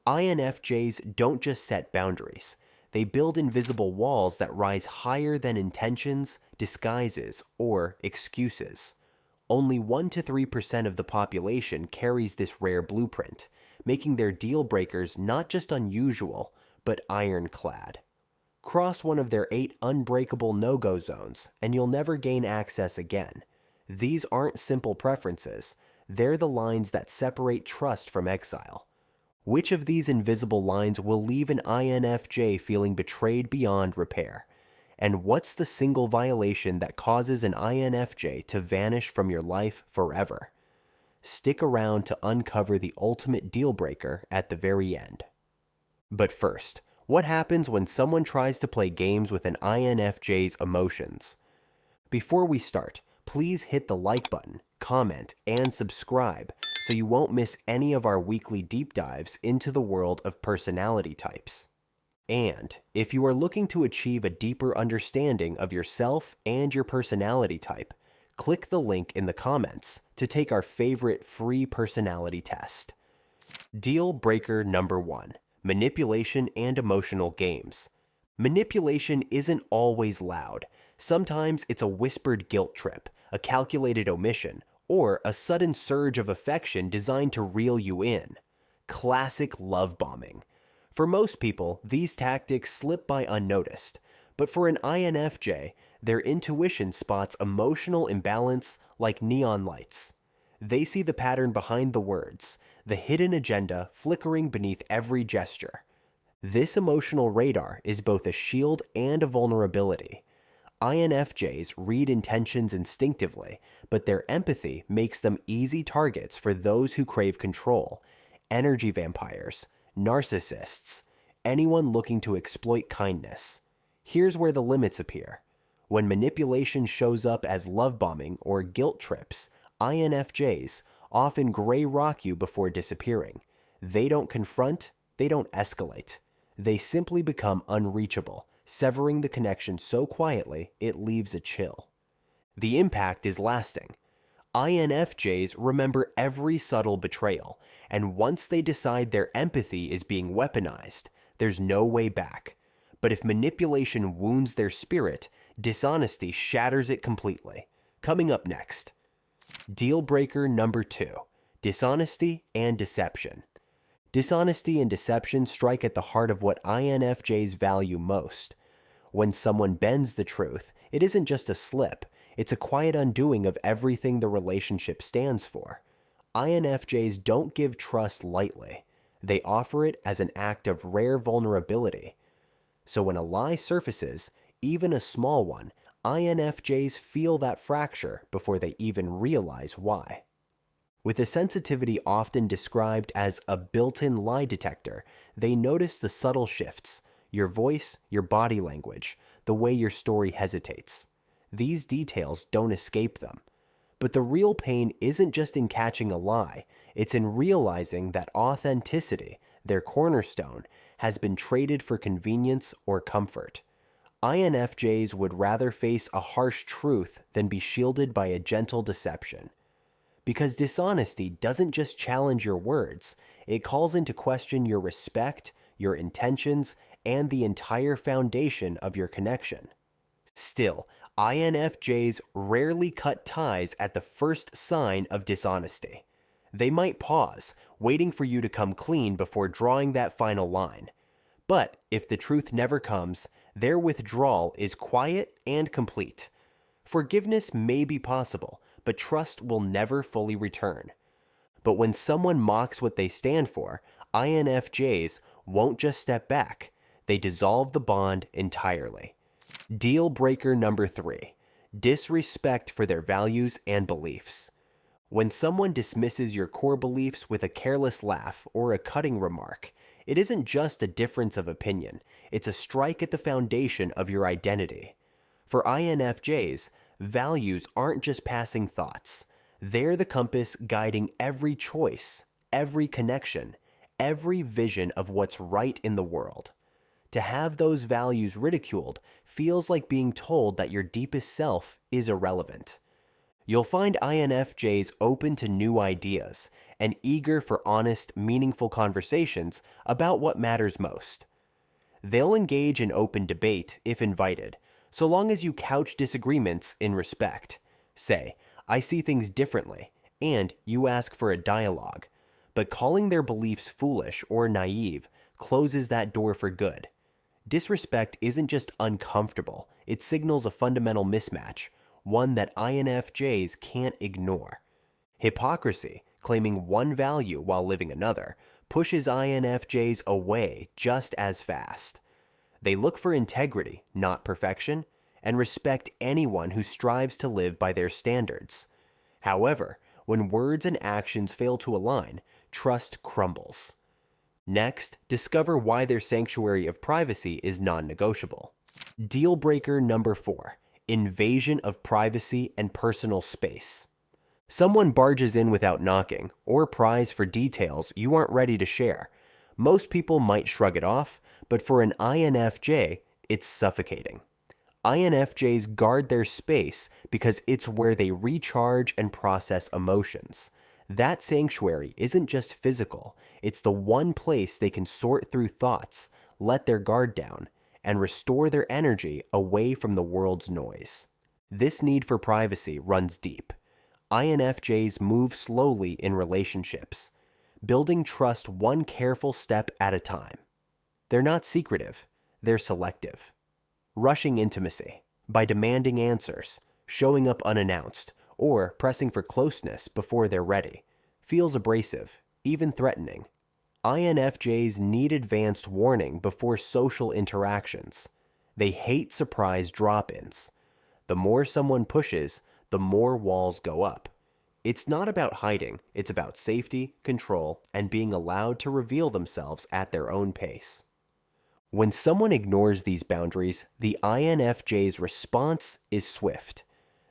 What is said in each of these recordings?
INFJs don't just set boundaries. They build invisible walls that rise higher than intentions, disguises, or excuses. Only 1 to 3% of the population carries this rare blueprint, making their deal breakers not just unusual, but ironclad. Cross one of their 8 unbreakable no-go zones, and you'll never gain access again. These aren't simple preferences, they're the lines that separate trust from exile. Which of these invisible lines will leave an INFJ feeling betrayed beyond repair? And what's the single violation that causes an INFJ to vanish from your life forever? Stick around to uncover the ultimate deal breaker at the very end. But first, what happens when someone tries to play games with an INFJ's emotions? Before we start, please hit the like button, comment, and subscribe so you won't miss any of our weekly deep dives into the world of personality types. And if you are looking to achieve a deeper understanding of yourself and your personality type, click the link in the comments to take our favorite free personality test. Deal breaker number 1: manipulation and emotional games. Manipulation isn't always loud. Sometimes it's a whispered guilt trip, a calculated omission, or a sudden surge of affection designed to reel you in. Classic love bombing. For most people, these tactics slip by unnoticed, but for an INFJ, their intuition spots emotional imbalance like neon lights. They see the pattern behind the words, the hidden agenda flickering beneath every gesture. This emotional radar is both a shield and a vulnerability. INFJs read intentions instinctively, but their empathy makes them easy targets for those who crave control, energy vampires, narcissists, anyone looking to exploit kindness. Here's where the limits appear. When manipulation shows up as love bombing or guilt trips, INFJs often gray rock you before disappearing. They don't confront, they don't escalate. They simply become unreachable, severing the connection so quietly it leaves a chill. The impact is lasting. INFJs remember every subtle betrayal, and once they decide their empathy is being weaponized, there's no way back. But if manipulation wounds their spirit, dishonesty shatters it completely. Coming up next. Deal breaker number 2: dishonesty and deception. Dishonesty and deception strike at the heart of what INFJs value most. When someone bends the truth, it isn't just a slip, it's a quiet undoing of everything the relationship stands for. INFJs don't give trust lightly. They offer it as an act of rare vulnerability. So when a lie surfaces, even a small one, INFJs feel that fracture before they even realize why. With a sensitivity often described as a built-in lie detector, they notice the subtle shifts, your voice, your body language, the way your story hesitates. These details don't escape them. But the real pain isn't just in catching a lie, it's in realizing that authenticity, their cornerstone, has been traded for convenience or comfort. INFJs would rather face a harsh truth than be shielded by a gentle deception. Because dishonesty doesn't just challenge your words, it calls into question your respect, your intentions, and the entire foundation of your connection. Still, INFJs rarely cut ties at the first sign of dishonesty. They might pause, waiting for you to come clean before drawing that final line. But if the truth never comes, their withdrawal is quiet and complete. Forgiveness may be possible, but trust will never fully return. But when someone mocks what they stand for, INFJs won't just step back, they dissolve the bond entirely. Deal breaker number 3: disrespect for their values and beliefs. When someone dismisses your core beliefs with a careless laugh or a cutting remark, it isn't just a difference of opinion, it's a strike at the foundation of your identity. For INFJs, values aren't just passing thoughts. They're the compass guiding every choice, every connection, every vision of what's right in the world. To have those values ridiculed feels like being told that your deepest self is irrelevant. You'll find INFJs open to new ideas and eager for honest, meaningful conversations about what matters most. They'll engage in open debate if invited, so long as you couch disagreements in respect. Say, I see things differently, and you ask for a dialogue. But calling their beliefs foolish or naive closes that door for good. Disrespect isn't just uncomfortable, it signals a fundamental mismatch, one that INFJs can't ignore. Hypocrisy, claiming one value while living another, pushes INFJs away just as fast. They look for integrity, not perfection, and respect anyone who strives to live by their standards. However, when words and actions fail to align, trust crumbles. Next, discover why their sanctuary of privacy is non-negotiable. Deal breaker number 4, invasion of privacy and personal space. Someone barges in without knocking, or pries for details you aren't ready to share. Most people might shrug it off, but for an INFJ, it's suffocating. INFJs guard their space because it's where they recharge and process emotions. That sanctuary isn't just physical, it's the one place they can sort through thoughts, let their guard down, and restore their energy away from the world's noise. This need for privacy runs deep. INFJs move slowly in relationships, building trust one careful step at a time. They're not secretive, they're selective. Rushing intimacy by demanding answers, showing up unannounced, or pressing for closeness before they're ready, feels abrasive, even threatening. INFJs need advanced warning before social interactions. They hate surprise drop-ins. The more someone pushes, the more walls go up. It's not about hiding, it's about safety, control, and being allowed to reveal themselves at their own pace. When someone ignores these boundaries, the INFJ's response is swift.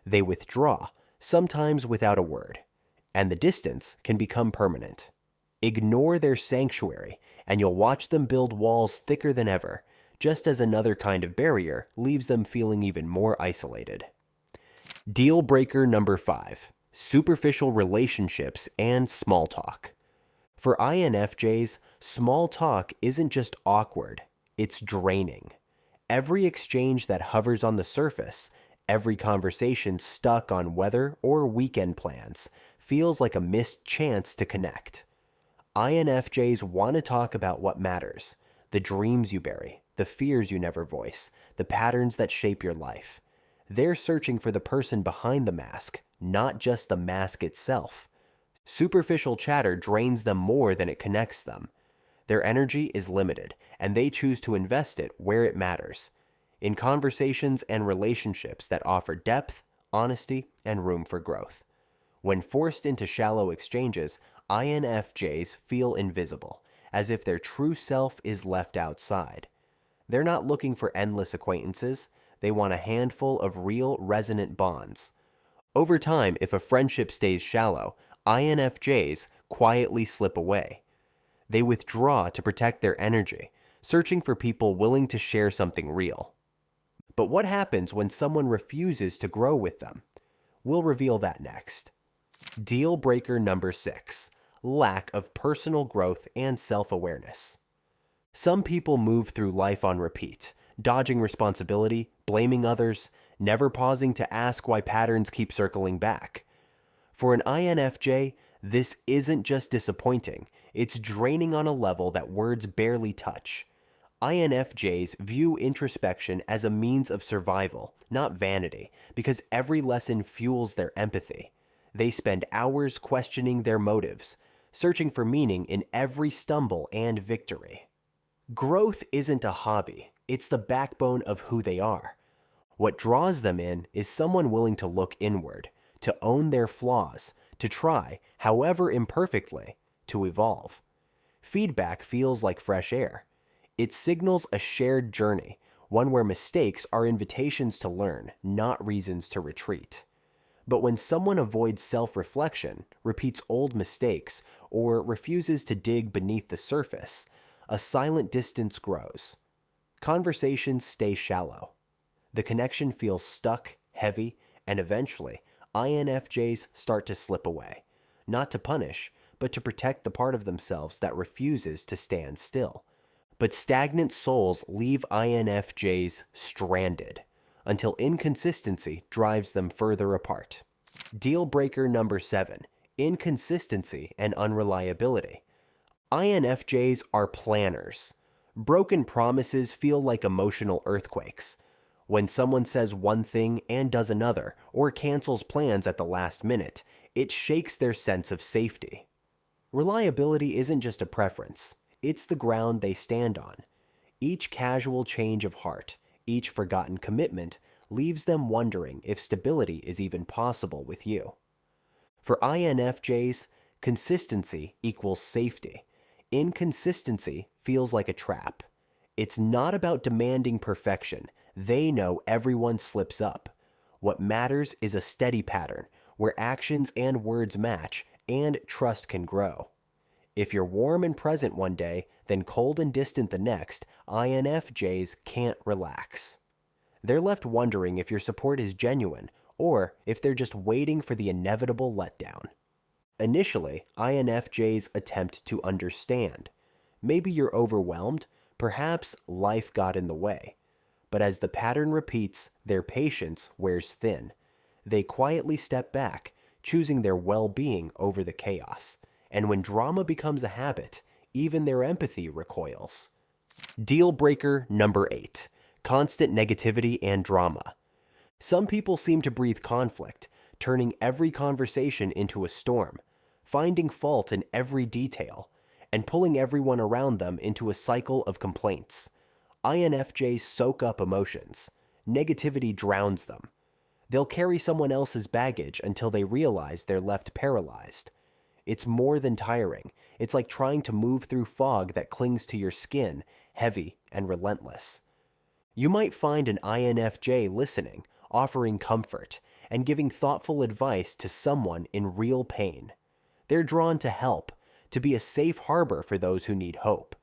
They withdraw, sometimes without a word, and the distance can become permanent. Ignore their sanctuary, and you'll watch them build walls thicker than ever, just as another kind of barrier leaves them feeling even more isolated. Deal breaker number 5, superficial relationships and small talk. For INFJs, small talk isn't just awkward, it's draining. Every exchange that hovers on the surface, every conversation stuck on weather or weekend plans, feels like a missed chance to connect. INFJs want to talk about what matters, the dreams you bury, the fears you never voice, the patterns that shape your life. They're searching for the person behind the mask, not just the mask itself. Superficial chatter drains them more than it connects them. Their energy is limited, and they choose to invest it where it matters, in conversations and relationships that offer depth, honesty, and room for growth. When forced into shallow exchanges, INFJs feel invisible, as if their true self is left outside. They're not looking for endless acquaintances, they want a handful of real, resonant bonds. Over time, if a friendship stays shallow, INFJs quietly slip away. They withdraw to protect their energy, searching for people willing to share something real. But what happens when someone refuses to grow with them? We'll reveal that next. Deal breaker number 6, lack of personal growth and self-awareness. Some people move through life on repeat, dodging responsibility, blaming others, never pausing to ask why patterns keep circling back. For an INFJ, this isn't just disappointing, it's draining on a level that words barely touch. INFJs view introspection as a means of survival, not vanity, because every lesson fuels their empathy. They spend hours questioning their motives, searching for meaning in every stumble and victory. Growth isn't a hobby, it's the backbone of who they are. What draws them in is someone willing to look inward, to own their flaws, to try, however imperfectly, to evolve. Feedback feels like fresh air. It signals a shared journey, one where mistakes are invitations to learn, not reasons to retreat. But when someone avoids self-reflection, repeats old mistakes, or refuses to dig beneath the surface, a silent distance grows. Conversations stay shallow. The connection feels stuck, heavy, and eventually, INFJs start to slip away, not to punish, but to protect the part of themselves that refuses to stand still. But stagnant souls leave INFJs stranded until inconsistency drives them further apart. Deal breaker number 7, inconsistency and unreliability. INFJs are planners. Broken promises feel like emotional earthquakes. When someone says one thing and does another, or cancels plans at the last minute, it shakes their sense of safety. Reliability isn't just a preference, it's the ground they stand on. Each casual change of heart, each forgotten commitment, leaves them wondering if stability is even possible with you. For INFJs, consistency equals safety. Inconsistency feels like a trap. It's not about demanding perfection. They know everyone slips up. What matters is a steady pattern where actions and words match and trust can grow. If you're warm and present one day, then cold and distant the next, INFJs can't relax. They're left wondering if your support is genuine or if they're just waiting for the inevitable letdown. Initially, INFJs attempt to understand. Maybe you're overwhelmed, perhaps life got in the way. But as the pattern repeats, their patience wears thin. They quietly step back, choosing their well-being over the chaos. And when drama becomes a habit, even their empathy recoils. Deal breaker number 8, constant negativity and drama. Some people seem to breathe conflict, turning every conversation into a storm, finding fault in every detail, and pulling everyone around them into a cycle of complaints. INFJs soak up emotions. Negativity drowns them. They'll carry someone else's baggage until they realize they're left paralyzed. It's more than tiring. It's like trying to move through fog that clings to your skin, heavy and relentless. You might find an INFJ listening, offering comfort, and giving thoughtful advice to someone in real pain. They're drawn to help, to be a safe harbor for those who need hope.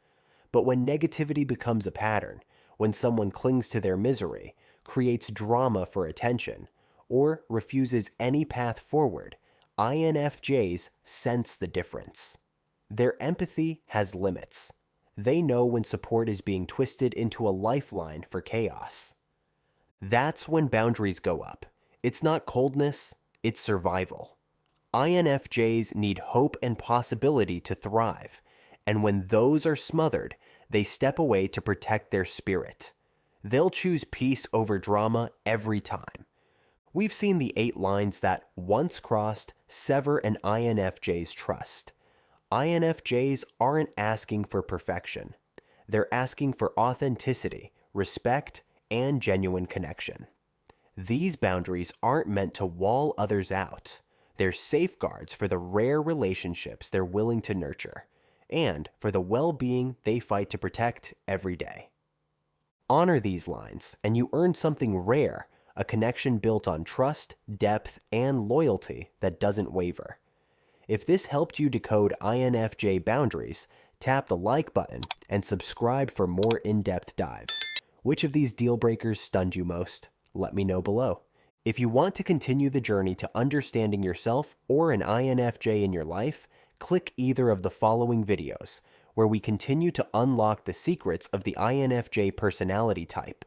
But when negativity becomes a pattern, when someone clings to their misery, creates drama for attention, or refuses any path forward, INFJs sense the difference. Their empathy has limits. They know when support is being twisted into a lifeline for chaos. That's when boundaries go up. It's not coldness, it's survival. INFJs need hope and possibility to thrive, and when those are smothered, they step away to protect their spirit. They'll choose peace over drama every time. We've seen the 8 lines that, once crossed, sever an INFJ's trust. INFJs aren't asking for perfection. They're asking for authenticity, respect, and genuine connection. These boundaries aren't meant to wall others out. They're safeguards for the rare relationships they're willing to nurture, and for the well-being they fight to protect every day. Honor these lines, and you earn something rare, a connection built on trust, depth, and loyalty that doesn't waver. If this helped you decode INFJ boundaries, tap the like button and subscribe for more in-depth dives. Which of these deal breakers stunned you most? Let me know below. If you want to continue the journey to understanding yourself or an INFJ in your life, click either of the following videos, where we continue to unlock the secrets of the INFJ personality type.